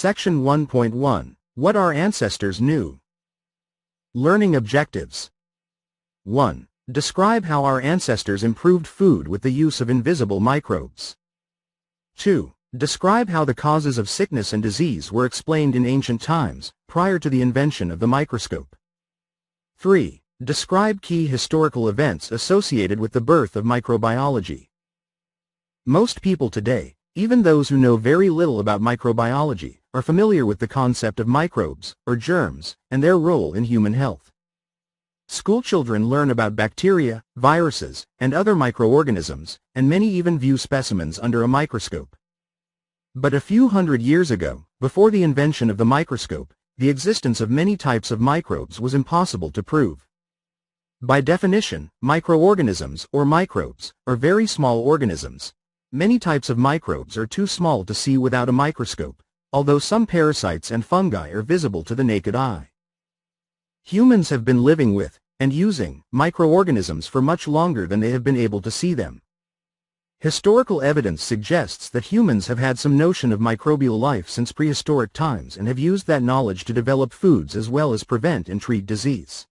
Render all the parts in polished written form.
Section 1.1. What our ancestors knew. Learning objectives. 1. Describe how our ancestors improved food with the use of invisible microbes. 2. Describe how the causes of sickness and disease were explained in ancient times, prior to the invention of the microscope. 3. Describe key historical events associated with the birth of microbiology. Most people today, even those who know very little about microbiology, are familiar with the concept of microbes, or germs, and their role in human health. Schoolchildren learn about bacteria, viruses, and other microorganisms, and many even view specimens under a microscope. But a few hundred years ago, before the invention of the microscope, the existence of many types of microbes was impossible to prove. By definition, microorganisms, or microbes, are very small organisms. Many types of microbes are too small to see without a microscope, although some parasites and fungi are visible to the naked eye. Humans have been living with, and using, microorganisms for much longer than they have been able to see them. Historical evidence suggests that humans have had some notion of microbial life since prehistoric times and have used that knowledge to develop foods as well as prevent and treat disease.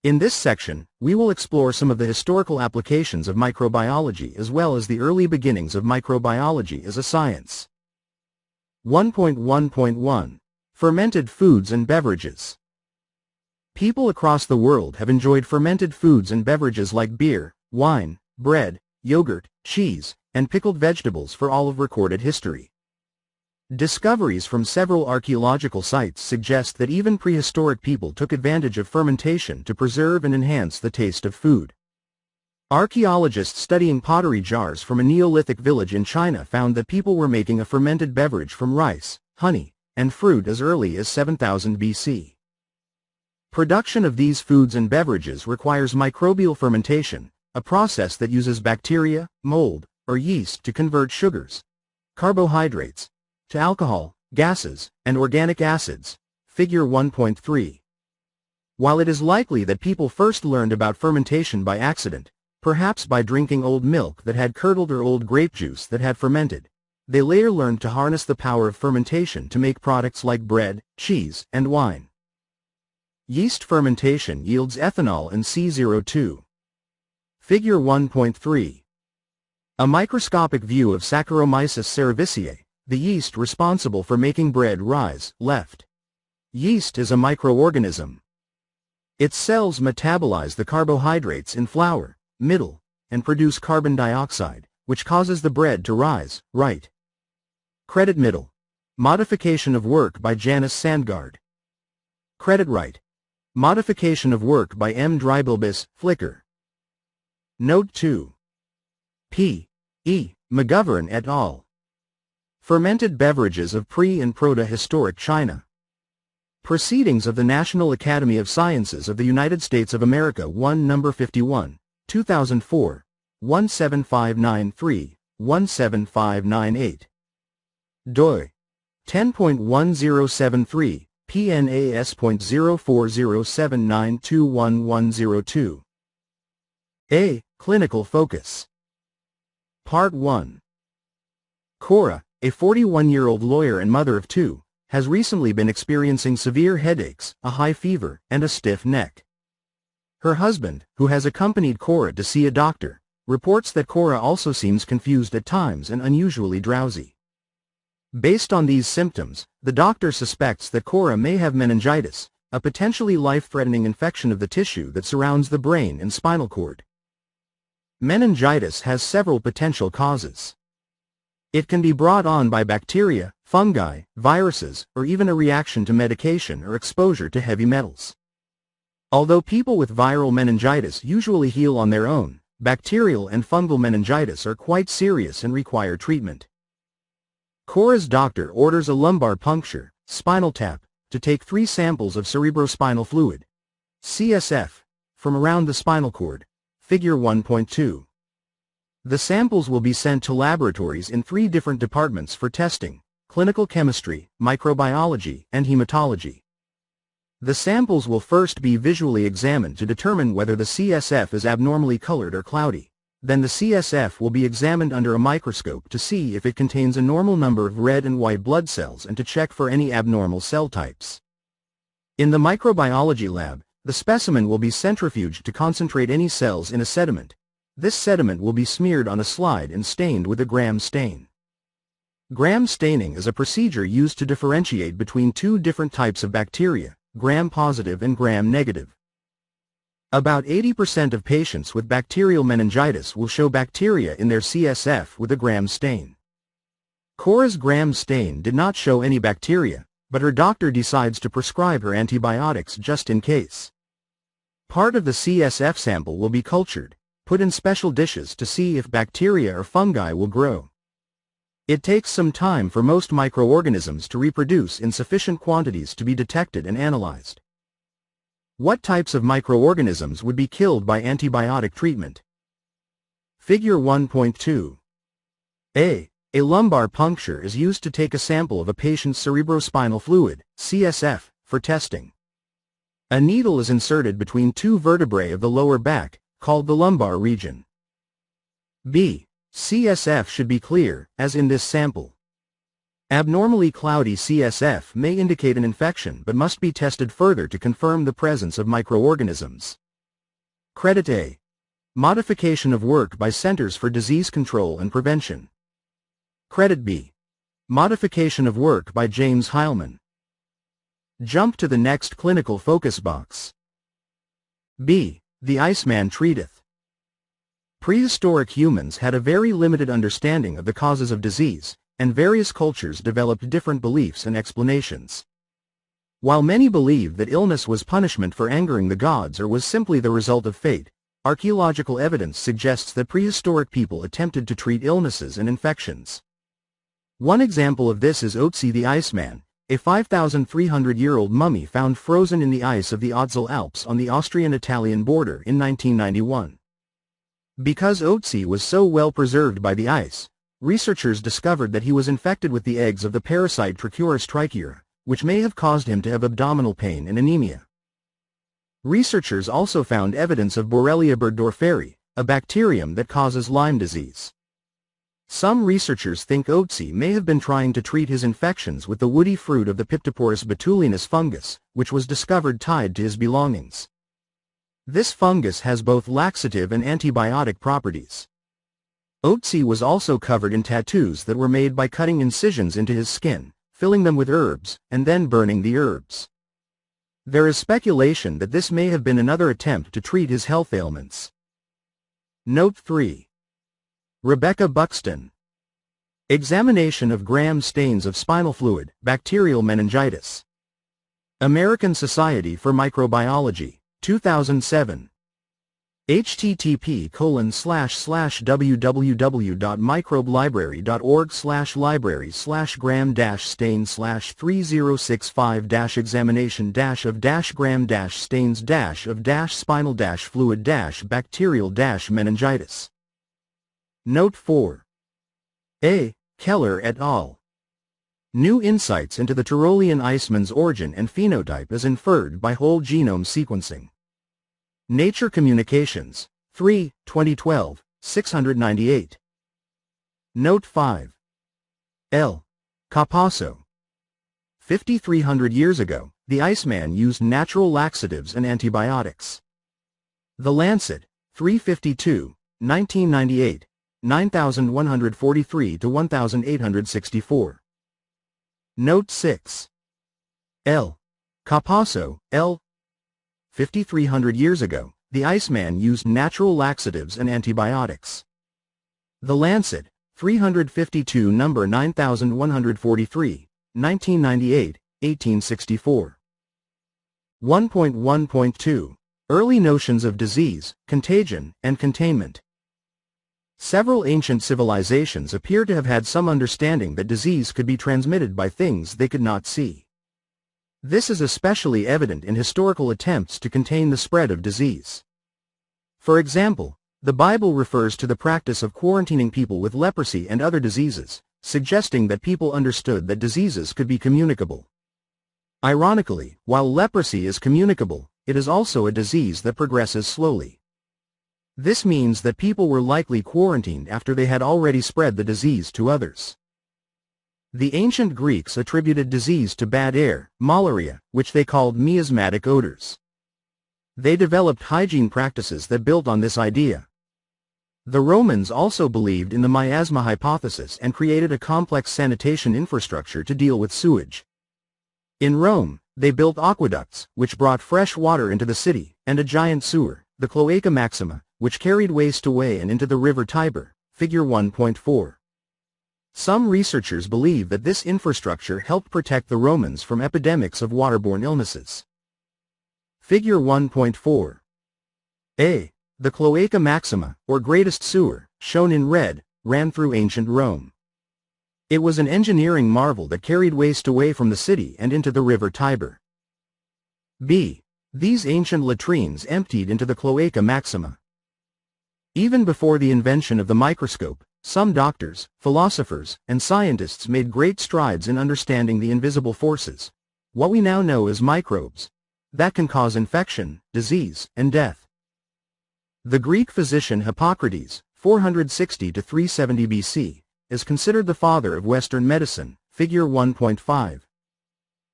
In this section, we will explore some of the historical applications of microbiology as well as the early beginnings of microbiology as a science. 1.1.1. Fermented foods and beverages. People across the world have enjoyed fermented foods and beverages like beer, wine, bread, yogurt, cheese, and pickled vegetables for all of recorded history. Discoveries from several archaeological sites suggest that even prehistoric people took advantage of fermentation to preserve and enhance the taste of food. Archaeologists studying pottery jars from a Neolithic village in China found that people were making a fermented beverage from rice, honey, and fruit as early as 7000 BC. Production of these foods and beverages requires microbial fermentation, a process that uses bacteria, mold, or yeast to convert sugars, carbohydrates, to alcohol, gases, and organic acids. Figure 1.3. While it is likely that people first learned about fermentation by accident, perhaps by drinking old milk that had curdled or old grape juice that had fermented, they later learned to harness the power of fermentation to make products like bread, cheese, and wine. Yeast fermentation yields ethanol and CO2. Figure 1.3. A microscopic view of Saccharomyces cerevisiae, the yeast responsible for making bread rise, left. Yeast is a microorganism. Its cells metabolize the carbohydrates in flour, middle, and produce carbon dioxide, which causes the bread to rise, right. Credit middle. Modification of work by Janice Sandgaard. Credit right. Modification of work by M. Drybilbis, Flickr. Note 2. P. E. McGovern et al. Fermented beverages of pre- and proto-historic China. Proceedings of the National Academy of Sciences of the United States of America 1 No. 51, 2004, 17593, 17598. doi. 10.1073, PNAS.0407921102. A. Clinical focus. Part 1. Cora, a 41-year-old lawyer and mother of two, has recently been experiencing severe headaches, a high fever, and a stiff neck. Her husband, who has accompanied Cora to see a doctor, reports that Cora also seems confused at times and unusually drowsy. Based on these symptoms, the doctor suspects that Cora may have meningitis, a potentially life-threatening infection of the tissue that surrounds the brain and spinal cord. Meningitis has several potential causes. It can be brought on by bacteria, fungi, viruses, or even a reaction to medication or exposure to heavy metals. Although people with viral meningitis usually heal on their own, bacterial and fungal meningitis are quite serious and require treatment. Cora's doctor orders a lumbar puncture, spinal tap, to take 3 samples of cerebrospinal fluid, CSF, from around the spinal cord. Figure 1.2. The samples will be sent to laboratories in 3 different departments for testing: clinical chemistry, microbiology, and hematology. The samples will first be visually examined to determine whether the CSF is abnormally colored or cloudy. Then the CSF will be examined under a microscope to see if it contains a normal number of red and white blood cells and to check for any abnormal cell types. In the microbiology lab, the specimen will be centrifuged to concentrate any cells in a sediment. This sediment will be smeared on a slide and stained with a Gram stain. Gram staining is a procedure used to differentiate between two different types of bacteria, Gram-positive and Gram-negative. About 80% of patients with bacterial meningitis will show bacteria in their CSF with a Gram stain. Cora's Gram stain did not show any bacteria, but her doctor decides to prescribe her antibiotics just in case. Part of the CSF sample will be cultured, put in special dishes to see if bacteria or fungi will grow. It takes some time for most microorganisms to reproduce in sufficient quantities to be detected and analyzed. What types of microorganisms would be killed by antibiotic treatment? Figure 1.2. A lumbar puncture is used to take a sample of a patient's cerebrospinal fluid, CSF, for testing. A needle is inserted between two vertebrae of the lower back, called the lumbar region. B. CSF should be clear, as in this sample. Abnormally cloudy CSF may indicate an infection but must be tested further to confirm the presence of microorganisms. Credit A. Modification of work by Centers for Disease Control and Prevention. Credit B. Modification of work by James Heilman. Jump to the next clinical focus box. B. The Iceman treateth. Prehistoric humans had a very limited understanding of the causes of disease, and various cultures developed different beliefs and explanations. While many believed that illness was punishment for angering the gods or was simply the result of fate, archaeological evidence suggests that prehistoric people attempted to treat illnesses and infections. One example of this is Otzi the Iceman, a 5,300-year-old mummy found frozen in the ice of the Otzal Alps on the Austrian-Italian border in 1991. Because Otzi was so well preserved by the ice, researchers discovered that he was infected with the eggs of the parasite Trichuris trichiura, which may have caused him to have abdominal pain and anemia. Researchers also found evidence of Borrelia burgdorferi, a bacterium that causes Lyme disease. Some researchers think Otzi may have been trying to treat his infections with the woody fruit of the Piptoporus botulinus fungus, which was discovered tied to his belongings. This fungus has both laxative and antibiotic properties. Otzi was also covered in tattoos that were made by cutting incisions into his skin, filling them with herbs, and then burning the herbs. There is speculation that this may have been another attempt to treat his health ailments. Note 3. Rebecca Buxton. Examination of Gram stains of spinal fluid, bacterial meningitis. American Society for Microbiology, 2007. http://www.microbe-library.org/library/gram-stain/3065-examination-of-spinal-fluid-bacterial-meningitis. Note 4. A. Keller et al. New insights into the Tyrolean iceman's origin and phenotype as inferred by whole genome sequencing. Nature Communications, 3, 2012, 698. Note 5. L. Capasso. 5,300 years ago, the Iceman used natural laxatives and antibiotics. The Lancet, 352, 1998, 9143 to 1864. Note 6. L. Capasso, L. 5,300 years ago, the Iceman used natural laxatives and antibiotics. The Lancet, 352 No. 9143, 1998, 1864. 1.1.2. Early notions of disease, contagion, and containment. Several ancient civilizations appear to have had some understanding that disease could be transmitted by things they could not see. This is especially evident in historical attempts to contain the spread of disease. For example, the Bible refers to the practice of quarantining people with leprosy and other diseases, suggesting that people understood that diseases could be communicable. Ironically, while leprosy is communicable, it is also a disease that progresses slowly. This means that people were likely quarantined after they had already spread the disease to others. The ancient Greeks attributed disease to bad air, malaria, which they called miasmatic odors. They developed hygiene practices that built on this idea. The Romans also believed in the miasma hypothesis and created a complex sanitation infrastructure to deal with sewage. In Rome, they built aqueducts, which brought fresh water into the city, and a giant sewer, the Cloaca Maxima, which carried waste away and into the river Tiber, figure 1.4. Some researchers believe that this infrastructure helped protect the Romans from epidemics of waterborne illnesses. Figure 1.4. A. The Cloaca Maxima, or greatest sewer, shown in red, ran through ancient Rome. It was an engineering marvel that carried waste away from the city and into the river Tiber. B. These ancient latrines emptied into the Cloaca Maxima. Even before the invention of the microscope, some doctors, philosophers, and scientists made great strides in understanding the invisible forces, what we now know as microbes, that can cause infection, disease, and death. The Greek physician Hippocrates, 460 to 370 BC, is considered the father of Western medicine, figure 1.5.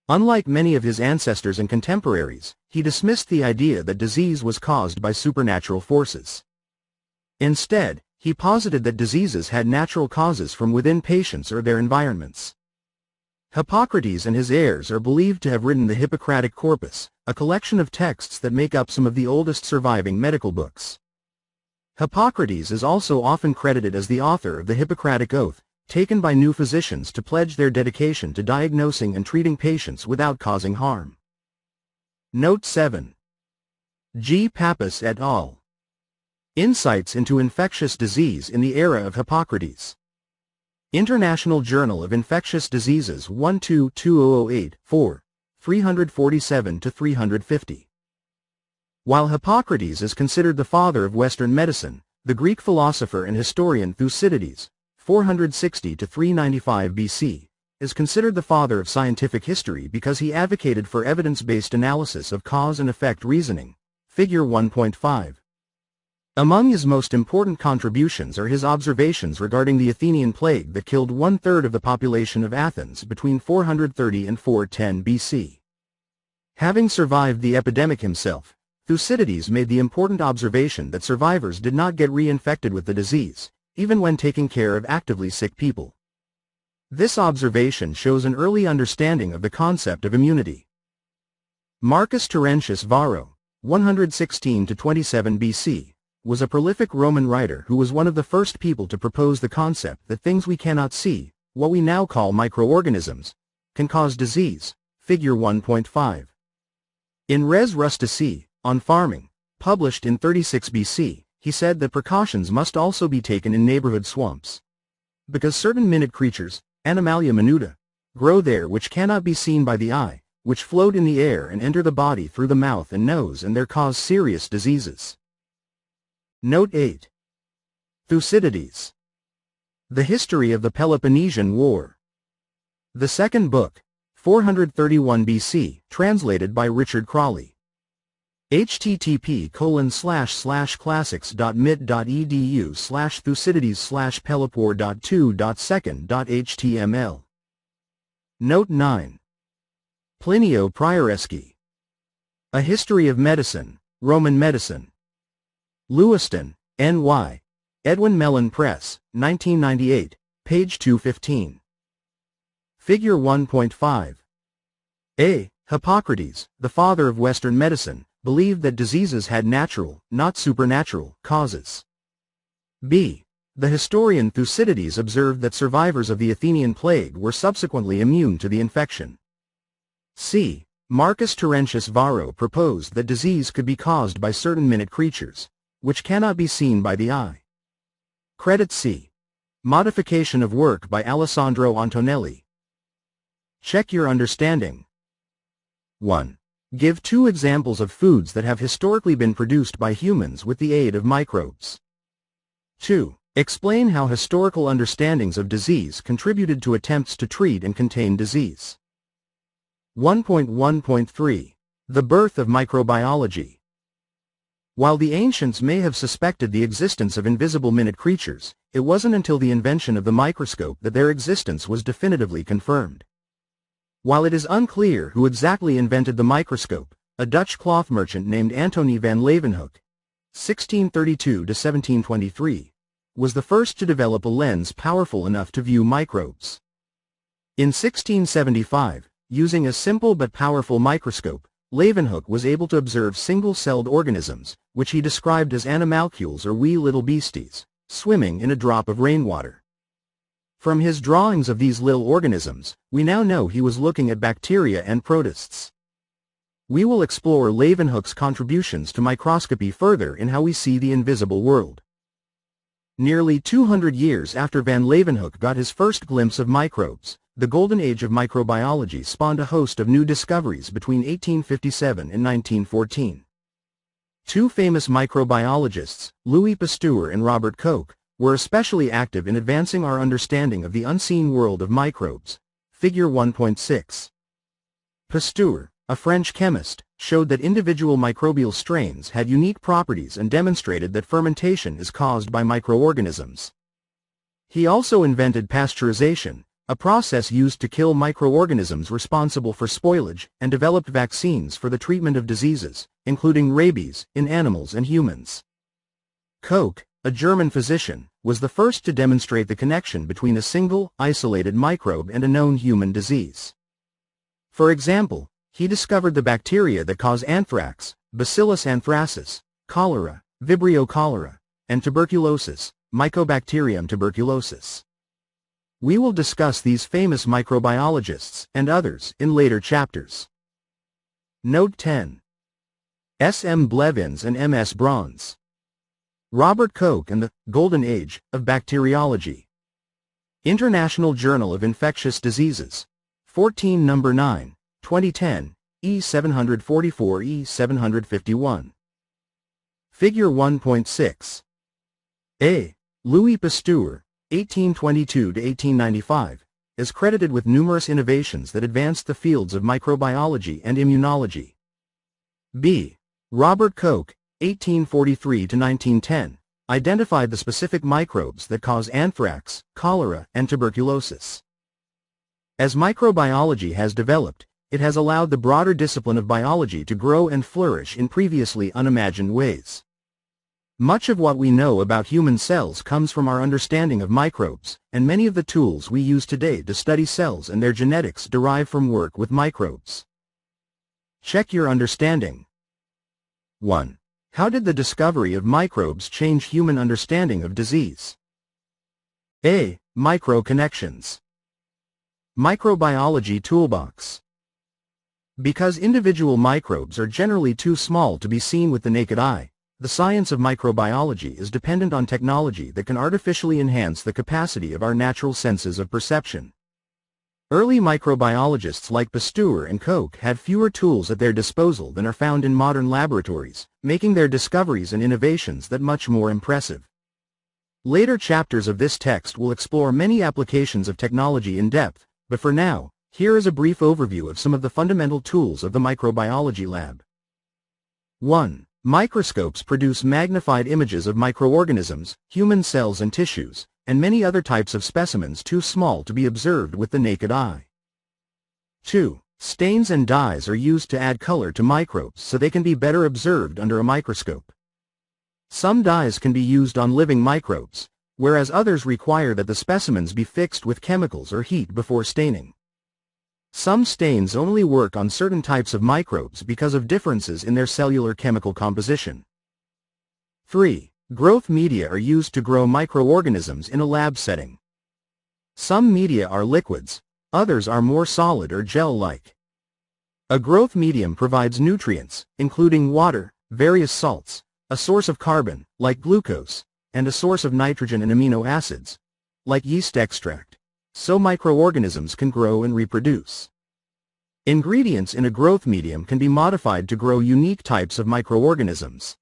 Unlike many of his ancestors and contemporaries, he dismissed the idea that disease was caused by supernatural forces. Instead, he posited that diseases had natural causes from within patients or their environments. Hippocrates and his heirs are believed to have written the Hippocratic Corpus, a collection of texts that make up some of the oldest surviving medical books. Hippocrates is also often credited as the author of the Hippocratic Oath, taken by new physicians to pledge their dedication to diagnosing and treating patients without causing harm. Note 7. G. Pappas et al. Insights into Infectious Disease in the Era of Hippocrates. International Journal of Infectious Diseases 12-2008-4, 347-350. While Hippocrates is considered the father of Western medicine, the Greek philosopher and historian Thucydides, 460-395 BC, is considered the father of scientific history because he advocated for evidence-based analysis of cause and effect reasoning, figure 1.5. Among his most important contributions are his observations regarding the Athenian plague that killed 1/3 of the population of Athens between 430 and 410 BC. Having survived the epidemic himself, Thucydides made the important observation that survivors did not get reinfected with the disease, even when taking care of actively sick people. This observation shows an early understanding of the concept of immunity. Marcus Terentius Varro, 116-27 BC, was a prolific Roman writer who was one of the first people to propose the concept that things we cannot see, what we now call microorganisms, can cause disease, figure 1.5. In Res Rustici, on farming, published in 36 BC, he said that precautions must also be taken in neighborhood swamps. Because certain minute creatures, Animalia minuta, grow there which cannot be seen by the eye, which float in the air and enter the body through the mouth and nose and there cause serious diseases. Note 8. Thucydides. The History of the Peloponnesian War. The Second Book, 431 BC, translated by Richard Crawley. http://classics.mit.edu/thucydides/pelopor.2.2.html. Note 9. Plinio Prioreschi. A History of Medicine, Roman Medicine. Lewiston, N.Y. Edwin Mellon Press, 1998, page 215. Figure 1.5. A. Hippocrates, the father of Western medicine, believed that diseases had natural, not supernatural, causes. B. The historian Thucydides observed that survivors of the Athenian plague were subsequently immune to the infection. C. Marcus Terentius Varro proposed that disease could be caused by certain minute creatures, which cannot be seen by the eye. Credit C. Modification of work by Alessandro Antonelli. Check your understanding. 1. Give 2 examples of foods that have historically been produced by humans with the aid of microbes. 2. Explain how historical understandings of disease contributed to attempts to treat and contain disease. 1.1.3. The birth of microbiology. While the ancients may have suspected the existence of invisible minute creatures, it wasn't until the invention of the microscope that their existence was definitively confirmed. While it is unclear who exactly invented the microscope, a Dutch cloth merchant named Antony van Leeuwenhoek, 1632–1723, was the first to develop a lens powerful enough to view microbes. In 1675, using a simple but powerful microscope, Leeuwenhoek was able to observe single-celled organisms, which he described as animalcules or wee little beasties, swimming in a drop of rainwater. From his drawings of these little organisms, we now know he was looking at bacteria and protists. We will explore Leeuwenhoek's contributions to microscopy further in How We See the Invisible World. Nearly 200 years after van Leeuwenhoek got his first glimpse of microbes, the golden age of microbiology spawned a host of new discoveries between 1857 and 1914. Two famous microbiologists, Louis Pasteur and Robert Koch, were especially active in advancing our understanding of the unseen world of microbes. Figure 1.6. Pasteur, a French chemist, showed that individual microbial strains had unique properties and demonstrated that fermentation is caused by microorganisms. He also invented pasteurization, a process used to kill microorganisms responsible for spoilage, and developed vaccines for the treatment of diseases, including rabies, in animals and humans. Koch, a German physician, was the first to demonstrate the connection between a single, isolated microbe and a known human disease. For example, he discovered the bacteria that cause anthrax, Bacillus anthracis, cholera, Vibrio cholera, and tuberculosis, Mycobacterium tuberculosis. We will discuss these famous microbiologists and others in later chapters. Note 10. S. M. Blevins and M. S. Brons. Robert Koch and the Golden Age of Bacteriology. International Journal of Infectious Diseases. 14 No. 9, 2010, E744 E751. Figure 1.6. A. Louis Pasteur, 1822–1895, is credited with numerous innovations that advanced the fields of microbiology and immunology. B. Robert Koch, 1843–1910, identified the specific microbes that cause anthrax, cholera, and tuberculosis. As microbiology has developed, it has allowed the broader discipline of biology to grow and flourish in previously unimagined ways. Much of what we know about human cells comes from our understanding of microbes, and many of the tools we use today to study cells and their genetics derive from work with microbes. Check your understanding. 1. How did the discovery of microbes change human understanding of disease? A. Micro-connections. Microbiology Toolbox. Because individual microbes are generally too small to be seen with the naked eye, the science of microbiology is dependent on technology that can artificially enhance the capacity of our natural senses of perception. Early microbiologists like Pasteur and Koch had fewer tools at their disposal than are found in modern laboratories, making their discoveries and innovations that much more impressive. Later chapters of this text will explore many applications of technology in depth, but for now, here is a brief overview of some of the fundamental tools of the microbiology lab. 1. Microscopes produce magnified images of microorganisms, human cells and tissues, and many other types of specimens too small to be observed with the naked eye. 2. Stains and dyes are used to add color to microbes so they can be better observed under a microscope. Some dyes can be used on living microbes, whereas others require that the specimens be fixed with chemicals or heat before staining. Some stains only work on certain types of microbes because of differences in their cellular chemical composition. 3. Growth media are used to grow microorganisms in a lab setting. Some media are liquids, others are more solid or gel-like. A growth medium provides nutrients, including water, various salts, a source of carbon, like glucose, and a source of nitrogen and amino acids, like yeast extract, so microorganisms can grow and reproduce. Ingredients in a growth medium can be modified to grow unique types of microorganisms.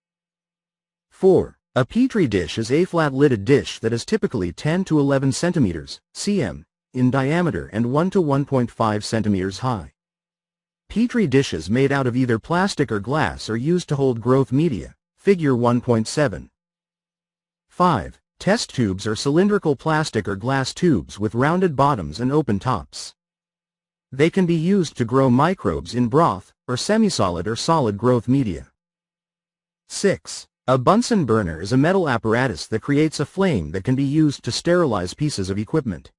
4. A petri dish is a flat-lidded dish that is typically 10 to 11 centimeters cm in diameter and 1 to 1.5 centimeters high. Petri dishes made out of either plastic or glass are used to hold growth media, Figure 1.7. 5. Test tubes are cylindrical plastic or glass tubes with rounded bottoms and open tops. They can be used to grow microbes in broth, or semisolid or solid growth media. 6. A Bunsen burner is a metal apparatus that creates a flame that can be used to sterilize pieces of equipment.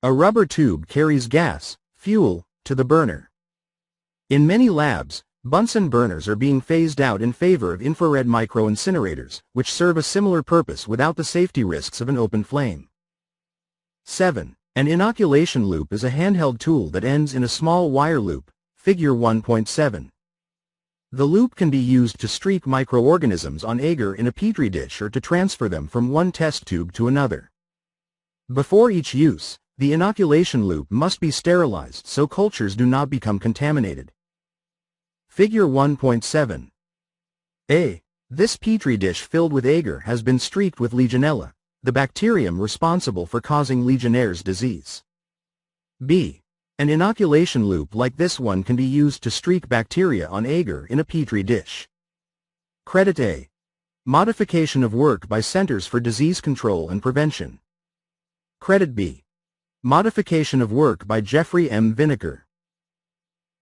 A rubber tube carries gas, fuel, to the burner. In many labs, Bunsen burners are being phased out in favor of infrared micro-incinerators, which serve a similar purpose without the safety risks of an open flame. 7. An inoculation loop is a handheld tool that ends in a small wire loop, figure 1.7. The loop can be used to streak microorganisms on agar in a petri dish or to transfer them from one test tube to another. Before each use, the inoculation loop must be sterilized so cultures do not become contaminated. Figure 1.7. A. This petri dish filled with agar has been streaked with Legionella, the bacterium responsible for causing Legionnaire's disease. B. An inoculation loop like this one can be used to streak bacteria on agar in a petri dish. Credit A. Modification of work by Centers for Disease Control and Prevention. Credit B. Modification of work by Jeffrey M. Vinegar.